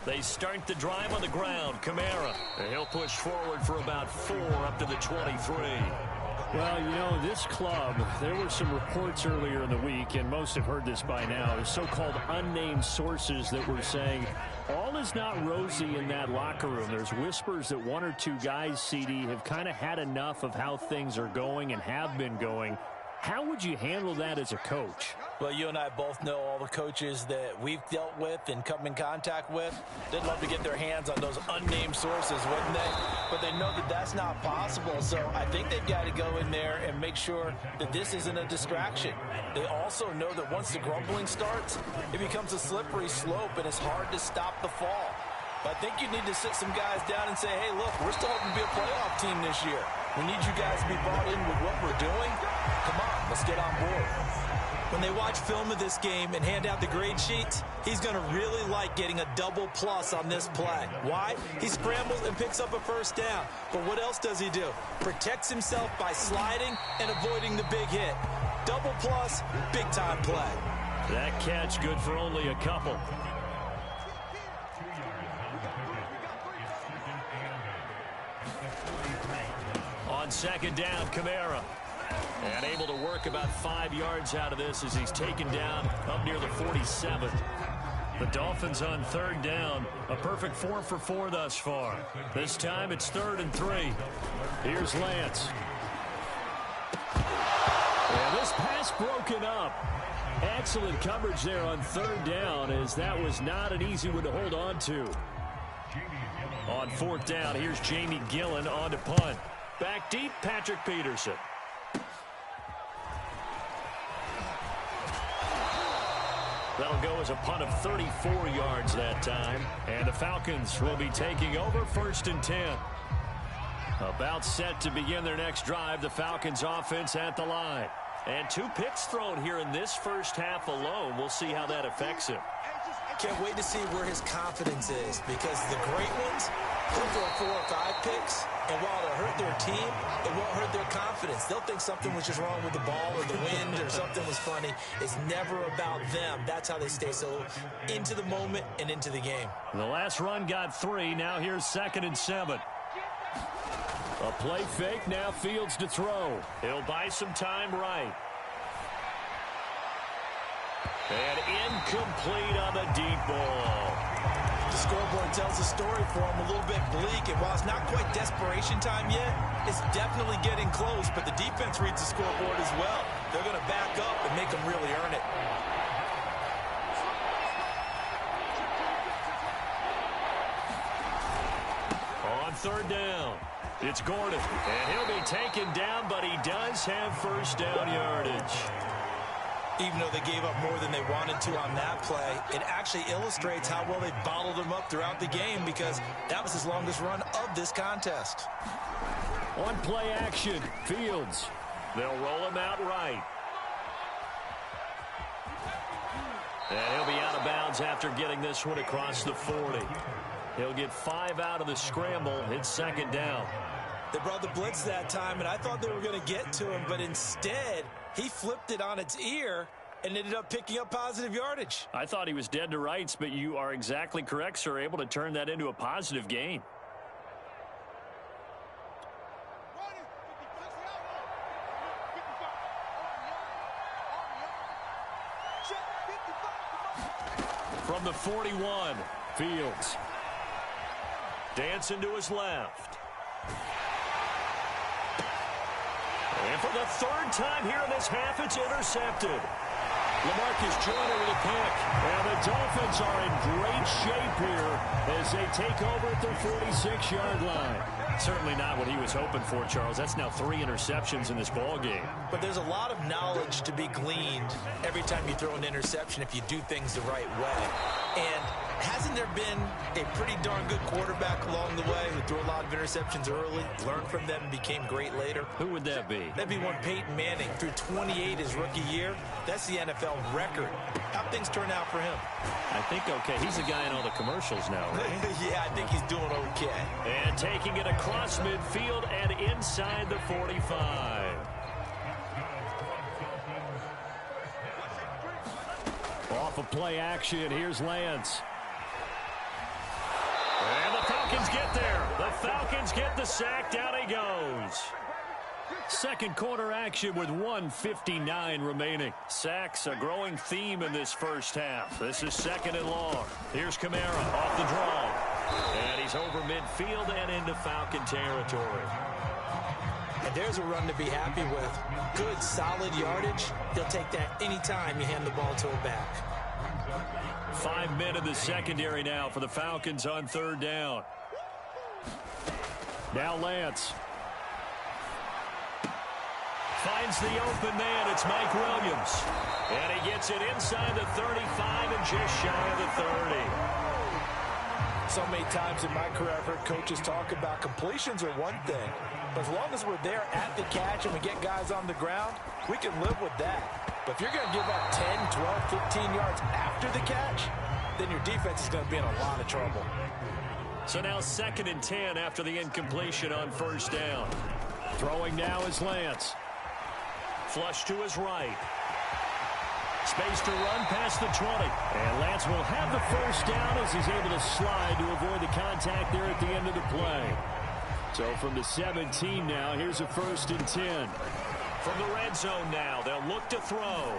They start the drive on the ground. Kamara. He'll push forward for about 4 up to the 23. Well, you know, this club, there were some reports earlier in the week, and most have heard this by now, so-called unnamed sources that were saying all is not rosy in that locker room. There's whispers that 1 or 2 guys, CD, have kind of had enough of how things are going and have been going. How would you handle that as a coach? Well, you and I both know all the coaches that we've dealt with and come in contact with. They'd love to get their hands on those unnamed sources, wouldn't they? But they know that that's not possible, so I think they've got to go in there and make sure that this isn't a distraction. They also know that once the grumbling starts, it becomes a slippery slope, and it's hard to stop the fall. But I think you need to sit some guys down and say, hey, look, we're still hoping to be a playoff team this year. We need you guys to be bought in with what we're doing. Come on, let's get on board. When they watch film of this game and hand out the grade sheets, he's going to really like getting a double plus on this play. Why? He scrambles and picks up a first down. But what else does he do? Protects himself by sliding and avoiding the big hit. Double plus, big-time play. That catch good for only a couple. On second down, Kamara. And able to work about 5 yards out of this as he's taken down up near the 47. The Dolphins on third down. A perfect 4 for 4 thus far. This time it's 3rd and 3. Here's Lance. And this pass broken up. Excellent coverage there on third down, as that was not an easy one to hold on to. On 4th down, here's Jamie Gillen on to punt. Back deep, Patrick Peterson. That'll go as a punt of 34 yards that time. And the Falcons will be taking over 1st and 10. About set to begin their next drive, the Falcons offense at the line. And 2 picks thrown here in this first half alone. We'll see how that affects him. Can't wait to see where his confidence is, because the great ones, they'll throw 4 or 5 picks, and while it'll hurt their team, it won't hurt their confidence. They'll think something was just wrong with the ball or the wind or something was funny. It's never about them. That's how they stay so into the moment and into the game. The last run got 3. Now here's 2nd and 7. A play fake, now Fields to throw. He'll buy some time right. And incomplete on the deep ball. The scoreboard tells a story for him, a little bit bleak, and while it's not quite desperation time yet, it's definitely getting close, but the defense reads the scoreboard as well. They're going to back up and make them really earn it. On 3rd down, it's Gordon, and he'll be taken down, but he does have first down yardage. Even though they gave up more than they wanted to on that play, it actually illustrates how well they bottled him up throughout the game, because that was his longest run of this contest. On play action, Fields. They'll roll him out right. And he'll be out of bounds after getting this one across the 40. He'll get 5 out of the scramble. It's 2nd down. They brought the blitz that time, and I thought they were going to get to him, but instead, he flipped it on its ear and ended up picking up positive yardage. I thought he was dead to rights, but you are exactly correct, sir. Able to turn that into a positive gain. From the 41, Fields. Dancing to his left. And for the 3rd time here in this half, it's intercepted. LaMarcus Joyner with a pick. And the Dolphins are in great shape here as they take over at their 46-yard line. Certainly not what he was hoping for, Charles. That's now 3 interceptions in this ball game. But there's a lot of knowledge to be gleaned every time you throw an interception if you do things the right way. And hasn't there been a pretty darn good quarterback along the way who threw a lot of interceptions early, learned from them, and became great later? Who would that be? That'd be one Peyton Manning. Threw 28 his rookie year. That's the NFL record. How'd things turn out for him? I think okay. He's the guy in all the commercials now, right? Yeah, I think he's doing okay. And taking it across midfield and inside the 45. Off of play action, here's Lance. Falcons get there. The Falcons get the sack. Down he goes. Second quarter action with 1:59 remaining. Sacks, a growing theme in this first half. This is second and long. Here's Kamara off the draw. And he's over midfield and into Falcon territory. And there's a run to be happy with. Good, solid yardage. He'll take that anytime you hand the ball to a back. 5 men in the secondary now for the Falcons on third down. Now Lance. Finds the open man. It's Mike Williams. And he gets it inside the 35 and just shy of the 30. So many times in my career I've heard coaches talk about completions are one thing. But as long as we're there at the catch and we get guys on the ground, we can live with that. But if you're going to give up 10, 12, 15 yards after the catch, then your defense is going to be in a lot of trouble. So now 2nd and 10 after the incompletion on first down. Throwing now is Lance. Flush to his right. Space to run past the 20. And Lance will have the first down as he's able to slide to avoid the contact there at the end of the play. So from the 17 now, here's a 1st and 10. From the red zone now, they'll look to throw.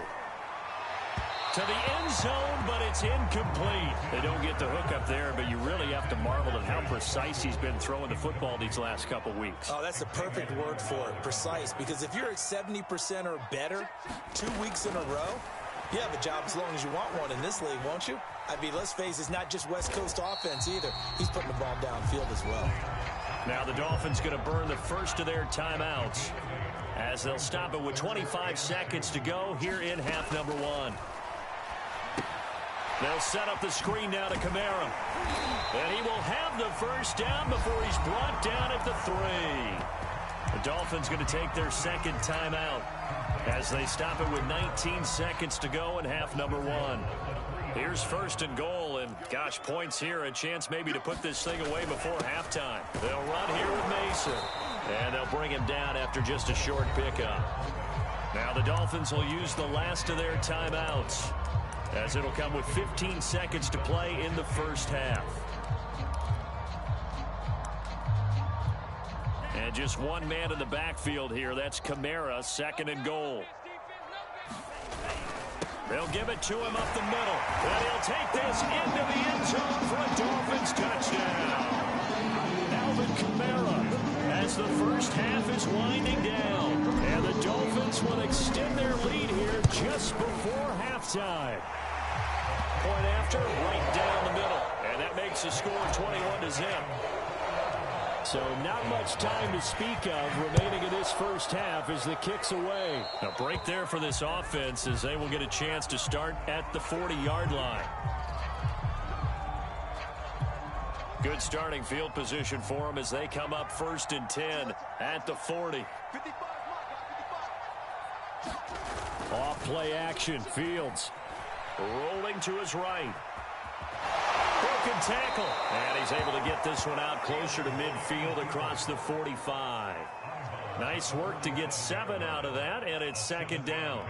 To the end zone, but it's incomplete. They don't get the hook up there, but you really have to marvel at how precise he's been throwing the football these last couple weeks. Oh, that's the perfect word for it, precise. Because if you're at 70% or better 2 weeks in a row, you have a job as long as you want one in this league, won't you? I mean, let's face it, it's not just West Coast offense either. He's putting the ball downfield as well. Now the Dolphins going to burn the first of their timeouts as they'll stop it with 25 seconds to go here in half number 1. They'll set up the screen now to Kamara. And he will have the first down before he's brought down at the 3. The Dolphins going to take their second timeout as they stop it with 19 seconds to go in half number 1. Here's 1st and goal, and gosh, points here, a chance maybe to put this thing away before halftime. They'll run here with Mason, and they'll bring him down after just a short pickup. Now the Dolphins will use the last of their timeouts, as it'll come with 15 seconds to play in the first half. And just one man in the backfield here. That's Kamara, 2nd and goal. They'll give it to him up the middle. And he'll take this into the end zone for a Dolphins touchdown. Alvin Kamara as the first half is winding down. And the Dolphins will extend their lead here just before halftime. Point after, right down the middle. And that makes the score 21-0. So not much time to speak of remaining in this first half as the kick's away. A break there for this offense as they will get a chance to start at the 40-yard line. Good starting field position for them as they come up 1st and 10 at the 40. Off play action, Fields rolling to his right. Broken tackle, and he's able to get this one out closer to midfield across the 45. Nice work to get 7 out of that, and it's 2nd down.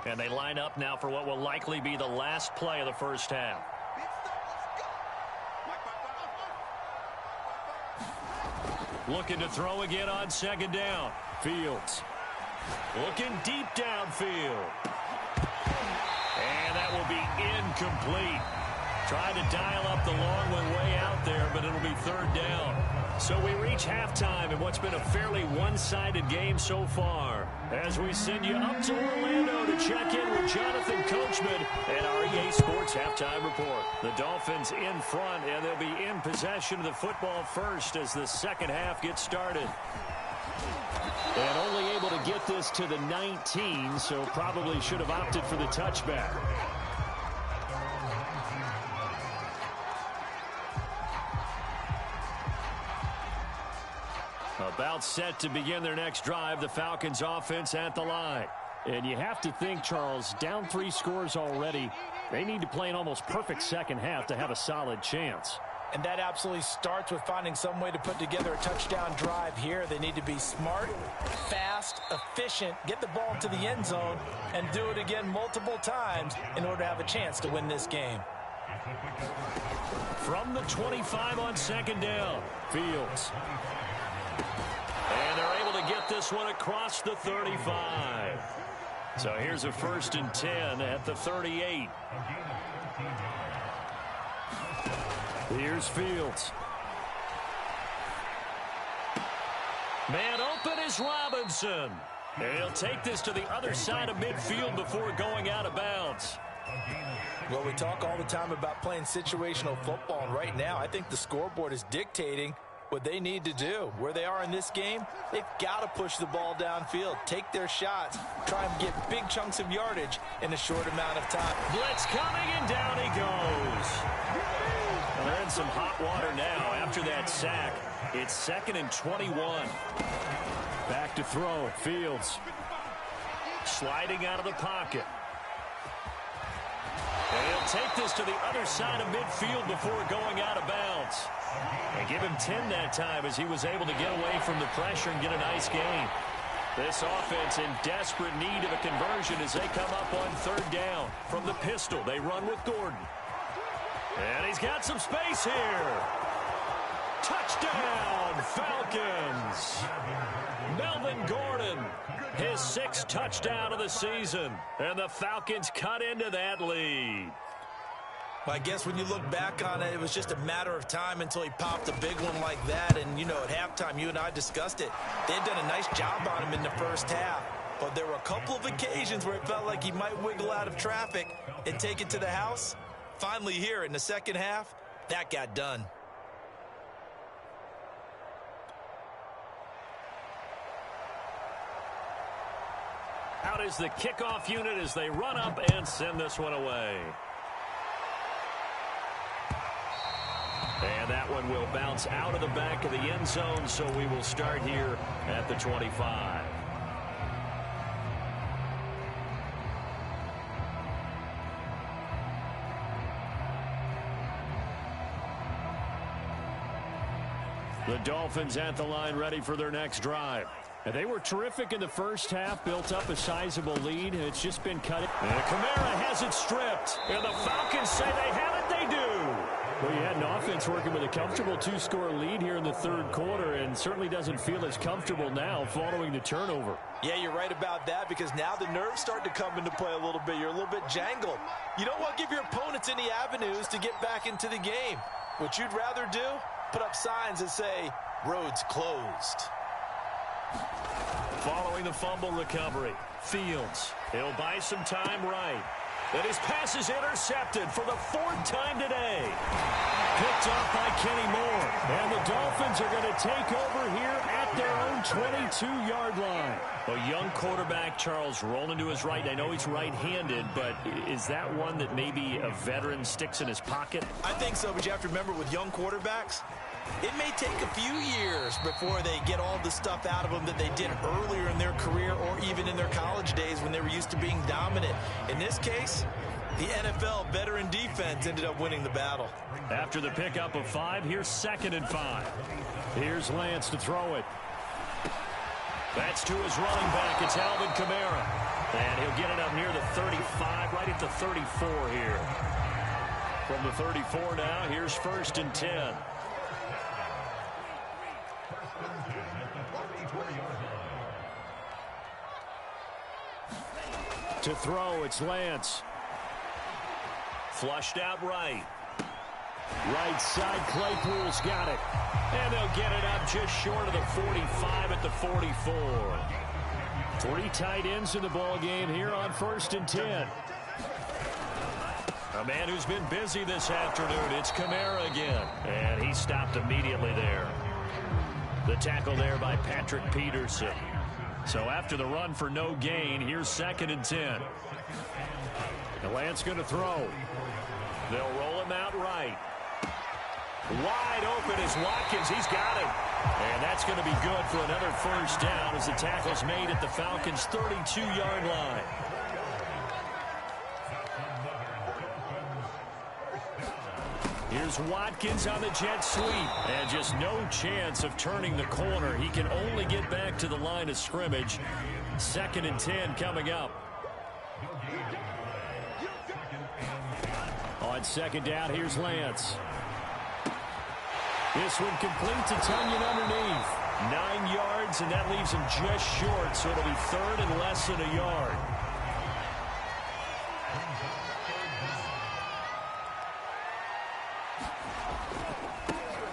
And they line up now for what will likely be the last play of the first half. Looking to throw again on 2nd down. Fields looking deep downfield. And that will be incomplete. Trying to dial up the long one way out there, but it'll be 3rd down. So we reach halftime in what's been a fairly one-sided game so far. As we send you up to Orlando to check in with Jonathan Coachman and our EA Sports Halftime Report. The Dolphins in front, and they'll be in possession of the football first as the second half gets started. And only able to get this to the 19, so probably should have opted for the touchback. About set to begin their next drive, the Falcons offense at the line. And you have to think, Charles, down 3 scores already. They need to play an almost perfect second half to have a solid chance. And that absolutely starts with finding some way to put together a touchdown drive here. They need to be smart, fast, efficient, get the ball to the end zone, and do it again multiple times in order to have a chance to win this game. From the 25 on second down, Fields. And they're able to get this one across the 35. So here's a 1st and 10 at the 38. Here's Fields. Man open is Robinson. And he'll take this to the other side of midfield before going out of bounds. Well, we talk all the time about playing situational football, and right now I think the scoreboard is dictating what they need to do. Where they are in this game, they've got to push the ball downfield, take their shots, try and get big chunks of yardage in a short amount of time. Blitz coming, and down he goes. Well, they're in some hot water now after that sack. It's 2nd and 21. Back to throw, Fields. Sliding out of the pocket. And he'll take this to the other side of midfield before going out of bounds. And give him 10 that time as he was able to get away from the pressure and get a nice gain. This offense in desperate need of a conversion as they come up on 3rd down. From the pistol, they run with Gordon. And he's got some space here. Touchdown, Falcons. Melvin Gordon, his 6th touchdown of the season. And the Falcons cut into that lead. I guess when you look back on it, it was just a matter of time until he popped a big one like that. And, you know, at halftime, you and I discussed it. They had done a nice job on him in the first half. But there were a couple of occasions where it felt like he might wiggle out of traffic and take it to the house. Finally here in the second half, that got done. Out is the kickoff unit as they run up and send this one away. And that one will bounce out of the back of the end zone, so we will start here at the 25. The Dolphins at the line ready for their next drive. And they were terrific in the first half, built up a sizable lead, and it's just been cut. And Kamara has it stripped. And the Falcons say they have it, they do. Well, you had an offense working with a comfortable 2-score lead here in the 3rd quarter, and certainly doesn't feel as comfortable now following the turnover. Yeah, you're right about that, because now the nerves start to come into play a little bit. You're a little bit jangled. You don't want to give your opponents any avenues to get back into the game. What you'd rather do, put up signs that say, roads closed. Following the fumble recovery, Fields. He'll buy some time right. And his pass is intercepted for the 4th time today. Picked off by Kenny Moore. And the Dolphins are going to take over here at their own 22-yard line. A young quarterback, Charles, rolling to his right. I know he's right-handed, but is that one that maybe a veteran sticks in his pocket? I think so, but you have to remember with young quarterbacks, it may take a few years before they get all the stuff out of them that they did earlier in their career or even in their college days when they were used to being dominant. In this case, the NFL veteran defense ended up winning the battle. After the pickup of 5, here's 2nd and 5. Here's Lance to throw it. That's to his running back. It's Alvin Kamara. And he'll get it up near the 35, right at the 34 here. From the 34 now, here's 1st and 10. To throw, it's Lance. Flushed out right. Right side, Claypool's got it. And they'll get it up just short of the 45 at the 44. 3 tight ends in the ball game here on 1st and 10. A man who's been busy this afternoon. It's Kamara again. And he stopped immediately there. The tackle there by Patrick Peterson. So after the run for no gain, here's 2nd and 10. And Lance going to throw. They'll roll him out right. Wide open is Watkins. He's got it. And that's going to be good for another 1st down as the tackle's made at the Falcons' 32-yard line. Here's Watkins on the jet sweep. And just no chance of turning the corner. He can only get back to the line of scrimmage. 2nd and 10 coming up. On On second down, here's Lance. This one complete to Tunyon underneath. 9 yards, and that leaves him just short, so it'll be third and less than a yard.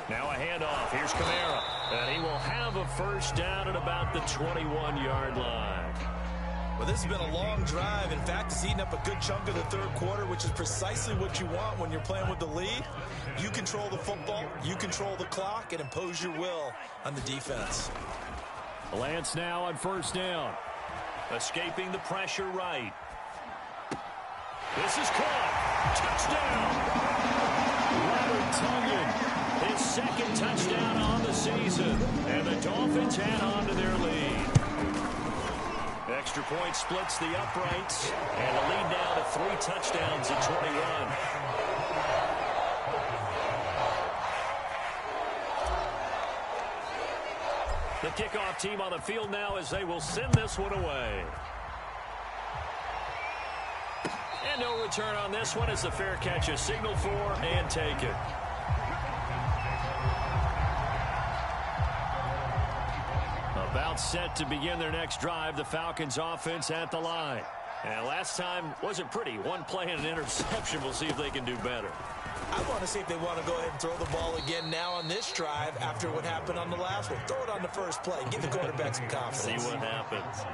Now a handoff. Here's Kamara. And he will have a first down at about the 21-yard line. Well, this has been a long drive. In fact, it's eaten up a good chunk of the third quarter, which is precisely what you want when you're playing with the lead. You control the football, you control the clock, and impose your will on the defense. Lance now on first down. Escaping the pressure right. This is caught. Touchdown. Robert Tunyon, his second touchdown on the season. And the Dolphins add on to their lead. Extra point splits the uprights. And the lead now to 3 touchdowns at 21. The kickoff team on the field now as they will send this one away. And no return on this one as the fair catch is signaled for and taken. About set to begin their next drive, the Falcons offense at the line. And last time wasn't pretty. One play and an interception. We'll see if they can do better. I want to see if they want to go ahead and throw the ball again now on this drive after what happened on the last one. Throw it on the first play. Give the quarterback some confidence. See what happens.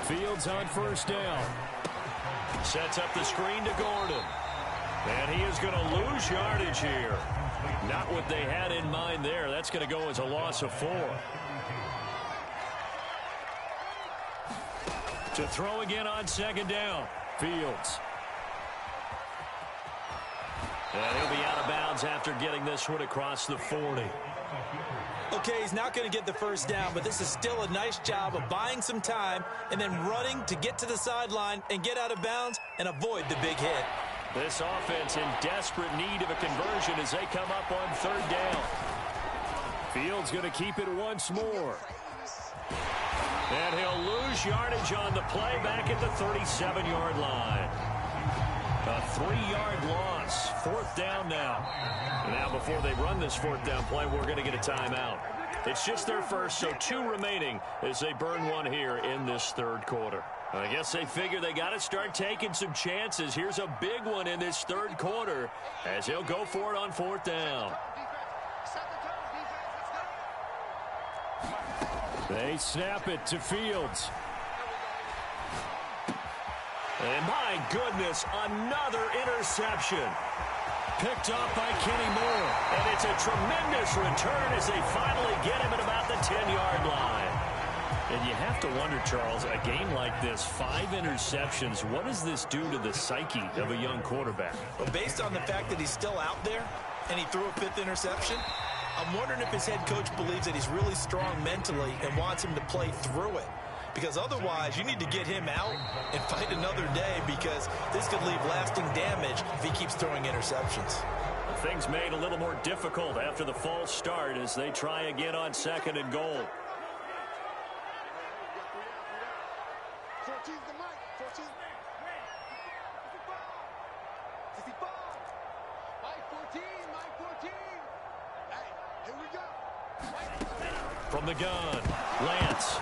Fields on first down. Sets up the screen to Gordon. And he is going to lose yardage here. Not what they had in mind there. That's going to go as a loss of 4. To throw again on second down. Fields. And he'll be out of bounds after getting this one across the 40. Okay, he's not going to get the first down, but this is still a nice job of buying some time and then running to get to the sideline and get out of bounds and avoid the big hit. This offense in desperate need of a conversion as they come up on third down. Fields going to keep it once more. And he'll lose yardage on the play back at the 37-yard line. A 3-yard loss. Fourth down now. Now, before they run this fourth down play, we're going to get a timeout. It's just their first, so 2 remaining as they burn one here in this third quarter. I guess they figure they got to start taking some chances. Here's a big one in this third quarter as he'll go for it on fourth down. They snap it to Fields. And my goodness, another interception. Picked off by Kenny Moore. And it's a tremendous return as they finally get him at about the 10-yard line. And you have to wonder, Charles, a game like this, 5 interceptions, what does this do to the psyche of a young quarterback? Well, based on the fact that he's still out there and he threw a 5th interception, I'm wondering if his head coach believes that he's really strong mentally and wants him to play through it. Because otherwise, you need to get him out and fight another day because this could leave lasting damage if he keeps throwing interceptions. Things made a little more difficult after the false start as they try again on second and goal. 14 the mic. 14. Mike 14. Mike 14. Hey, here we go. From the gun, Lance.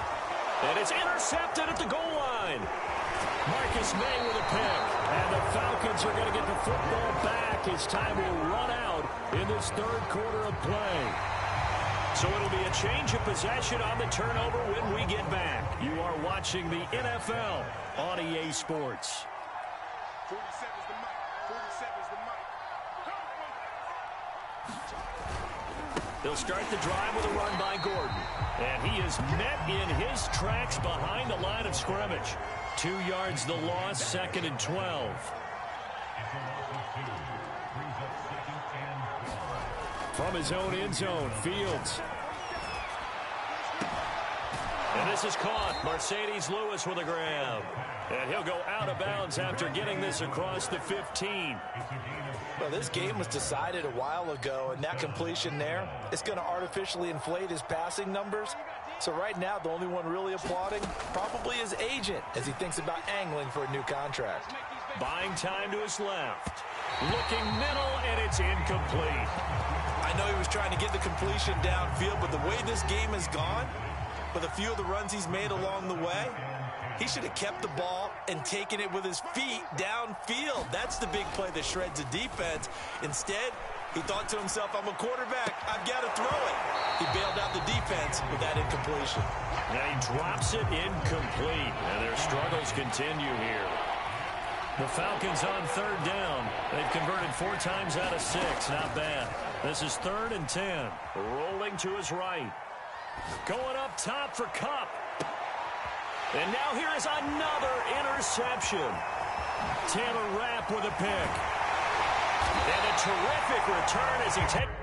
And it's intercepted at the goal line. Marcus May with a pick. And the Falcons are going to get the football back as time will run out in this third quarter of play. So it'll be a change of possession on the turnover when we get back. You are watching the NFL on EA Sports. 47's the mic. 47's the mic. They'll start the drive with a run by Gordon. And he is met in his tracks behind the line of scrimmage. 2 yards the loss, second and 12. From his own end zone, Fields. And this is caught. Mercedes Lewis with a grab. And he'll go out of bounds after getting this across the 15. Well, this game was decided a while ago, and that completion there is going to artificially inflate his passing numbers. So right now, the only one really applauding probably his agent as he thinks about angling for a new contract. Buying time to his left. Looking middle, and it's incomplete. I know he was trying to get the completion downfield, but the way this game has gone, with a few of the runs he's made along the way, he should have kept the ball and taken it with his feet downfield. That's the big play that shreds a defense. Instead, he thought to himself, I'm a quarterback. I've got to throw it. He bailed out the defense with that incompletion. And he drops it incomplete. And their struggles continue here. The Falcons on third down. They've converted 4 times out of 6. Not bad. This is 3rd and 10. Rolling to his right. Going up top for Kupp. And now here is another interception. Taylor Rapp with a pick. And a terrific return as he takes...